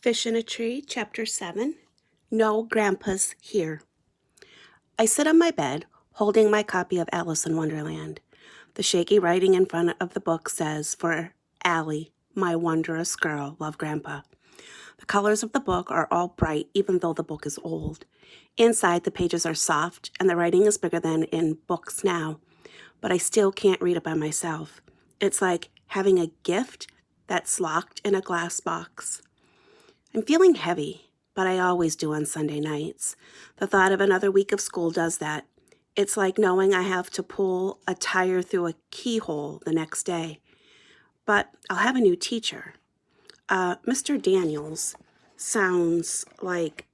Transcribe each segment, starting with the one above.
Fish in a Tree, Chapter 7. No Grandpa's Here. I sit on my bed, holding my copy of Alice in Wonderland. The shaky writing in front of the book says, "For Allie, my wondrous girl, love Grandpa." The colors of the book are all bright, even though the book is old. Inside, the pages are soft, and the writing is bigger than in books now. But I still can't read it by myself. It's like having a gift that's locked in a glass box. I'm feeling heavy, but I always do on Sunday nights. The thought of another week of school does that. It's like knowing I have to pull a tire through a keyhole the next day. But I'll have a new teacher. Mr. Daniels sounds like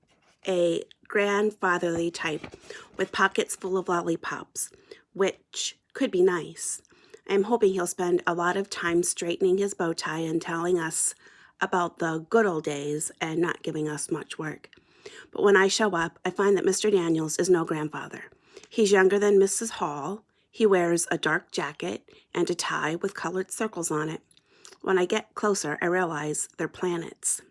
a grandfatherly type with pockets full of lollipops, which could be nice. I'm hoping he'll spend a lot of time straightening his bow tie and telling us about the good old days and not giving us much work. But when I show up, I find that Mr. Daniels is no grandfather. He's younger than Mrs. Hall. He wears a dark jacket and a tie with colored circles on it. When I get closer, I realize they're planets.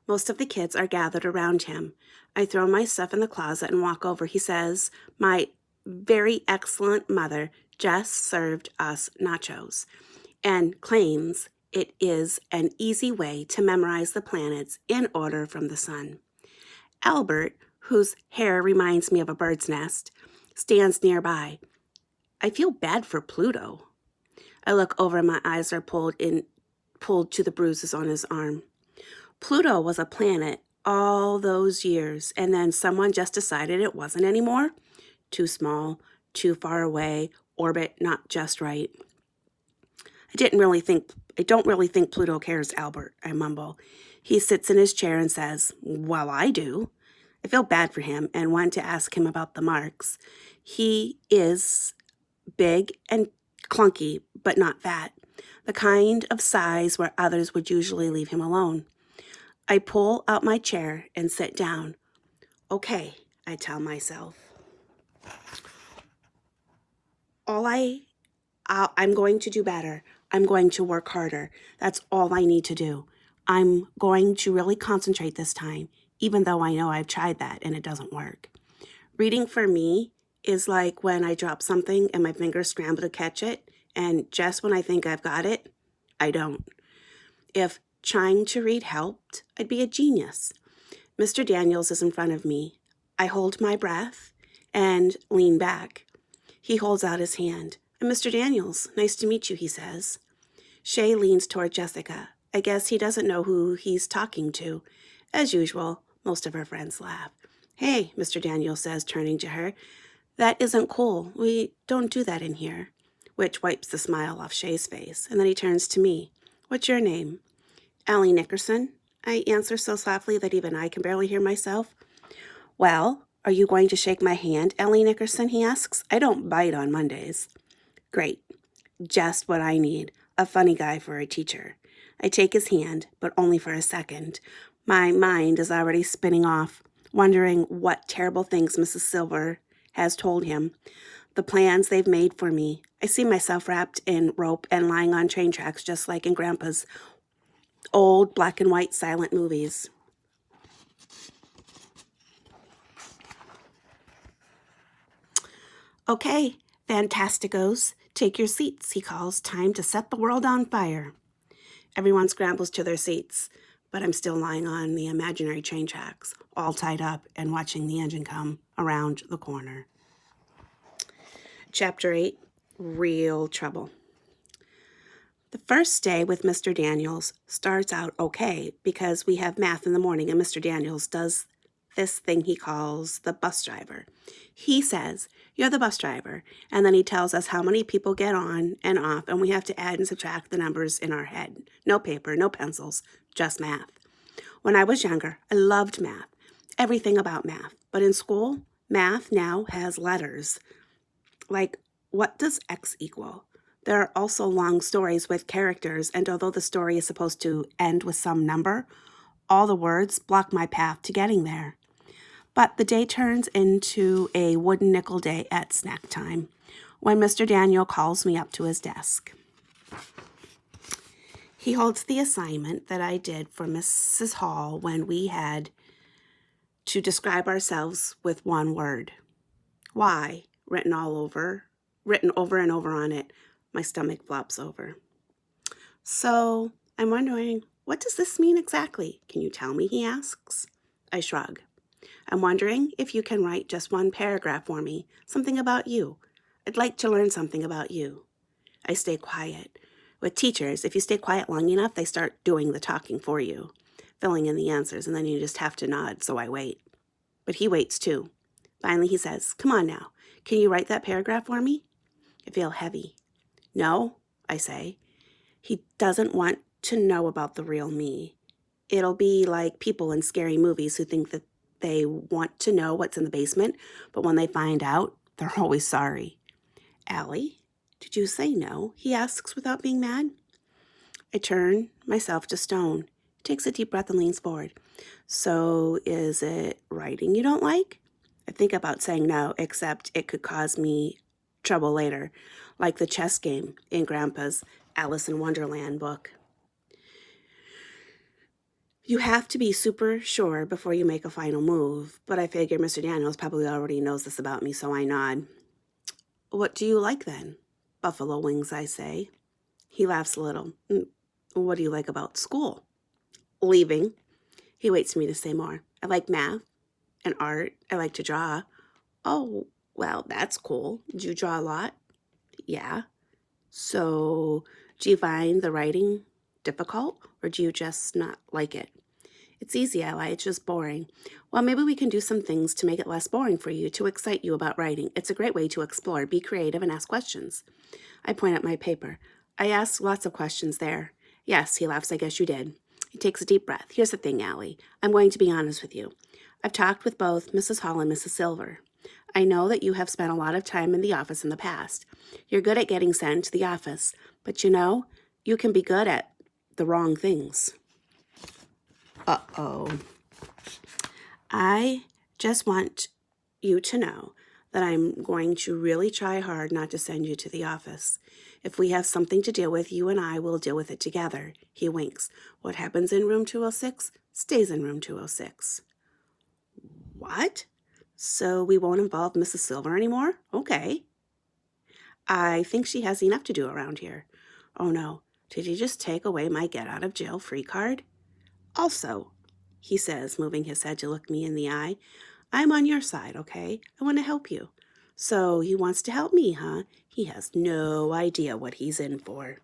Most of the kids are gathered around him. I throw my stuff in the closet and walk over. He says, "My very excellent mother just served us nachos," and claims it is an easy way to memorize the planets in order from the sun. Albert, whose hair reminds me of a bird's nest, stands nearby. I feel bad for Pluto. I look over and my eyes are pulled to the bruises on his arm. Pluto was a planet all those years, and then someone just decided it wasn't anymore. Too small, too far away, orbit not just right. I don't really think Pluto cares, Albert, I mumble. He sits in his chair and says, "Well, I do." I feel bad for him and want to ask him about the marks. He is big and clunky, but not fat. The kind of size where others would usually leave him alone. I pull out my chair and sit down. "Okay," I tell myself. I'm going to do better. I'm going to work harder. That's all I need to do. I'm going to really concentrate this time, even though I know I've tried that and it doesn't work. Reading for me is like when I drop something and my fingers scramble to catch it, and just when I think I've got it, I don't. If trying to read helped, I'd be a genius. Mr. Daniels is in front of me. I hold my breath and lean back. He holds out his hand. "Mr. Daniels, nice to meet you," he says. Shay leans toward Jessica. I guess he doesn't know who he's talking to. As usual, most of her friends laugh. "Hey," Mr. Daniels says, turning to her. "That isn't cool. We don't do that in here," which wipes the smile off Shay's face. And then he turns to me. "What's your name?" "Allie Nickerson," I answer so softly that even I can barely hear myself. "Well, are you going to shake my hand, Allie Nickerson?" he asks. "I don't bite on Mondays." Great. Just what I need. A funny guy for a teacher. I take his hand, but only for a second. My mind is already spinning off, wondering what terrible things Mrs. Silver has told him, the plans they've made for me. I see myself wrapped in rope and lying on train tracks just like in Grandpa's old black and white silent movies. "Okay, Fantasticos, take your seats," he calls. "Time to set the world on fire." Everyone scrambles to their seats, but I'm still lying on the imaginary train tracks, all tied up and watching the engine come around the corner. Chapter 8, Real Trouble. The first day with Mr. Daniels starts out okay because we have math in the morning and Mr. Daniels does this thing he calls the bus driver. He says, "You're the bus driver," and then he tells us how many people get on and off, and we have to add and subtract the numbers in our head. No paper, no pencils, just math. When I was younger, I loved math, everything about math. But in school, math now has letters. Like, what does X equal? There are also long stories with characters, and although the story is supposed to end with some number, all the words block my path to getting there. But the day turns into a wooden nickel day at snack time when Mr. Daniel calls me up to his desk. He holds the assignment that I did for Mrs. Hall when we had to describe ourselves with one word. Why? Written over and over on it. My stomach flops over. So I'm wondering, what does this mean exactly? Can you tell me? He asks. I shrug. I'm wondering if you can write just one paragraph for me, something about you. I'd like to learn something about you. I stay quiet. With teachers, if you stay quiet long enough, they start doing the talking for you, filling in the answers, and then you just have to nod, so I wait. But he waits too. Finally, he says, "Come on now. Can you write that paragraph for me?" I feel heavy. "No," I say. He doesn't want to know about the real me. It'll be like people in scary movies who think that they want to know what's in the basement, but when they find out, they're always sorry. "Allie, did you say no?" he asks without being mad. I turn myself to stone. He takes a deep breath and leans forward. "So is it writing you don't like?" I think about saying no, except it could cause me trouble later, like the chess game in Grandpa's Alice in Wonderland book. You have to be super sure before you make a final move, but I figure Mr. Daniels probably already knows this about me, so I nod. "What do you like then?" "Buffalo wings," I say. He laughs a little. "What do you like about school?" "Leaving." He waits for me to say more. "I like math and art. I like to draw." "Oh, well, that's cool. Do you draw a lot?" "Yeah." "So, do you find the writing difficult, or do you just not like it?" "It's easy, Ally. It's just boring." "Well, maybe we can do some things to make it less boring for you, to excite you about writing. It's a great way to explore, be creative, and ask questions." I point at my paper. "I asked lots of questions there." "Yes," he laughs. "I guess you did." He takes a deep breath. "Here's the thing, Allie. I'm going to be honest with you. I've talked with both Mrs. Hall and Mrs. Silver. I know that you have spent a lot of time in the office in the past. You're good at getting sent to the office, but you can be good at the wrong things." Uh-oh. I just want you to know that I'm going to really try hard not to send you to the office. If we have something to deal with, you and I will deal with it together. He winks. What happens in room 206 stays in room 206. What? So we won't involve Mrs. Silver anymore? Okay. I think she has enough to do around here. Oh no, did you just take away my get out of jail free card? Also, he says, moving his head to look me in the eye, I'm on your side, okay? I want to help you. So he wants to help me, huh? He has no idea what he's in for.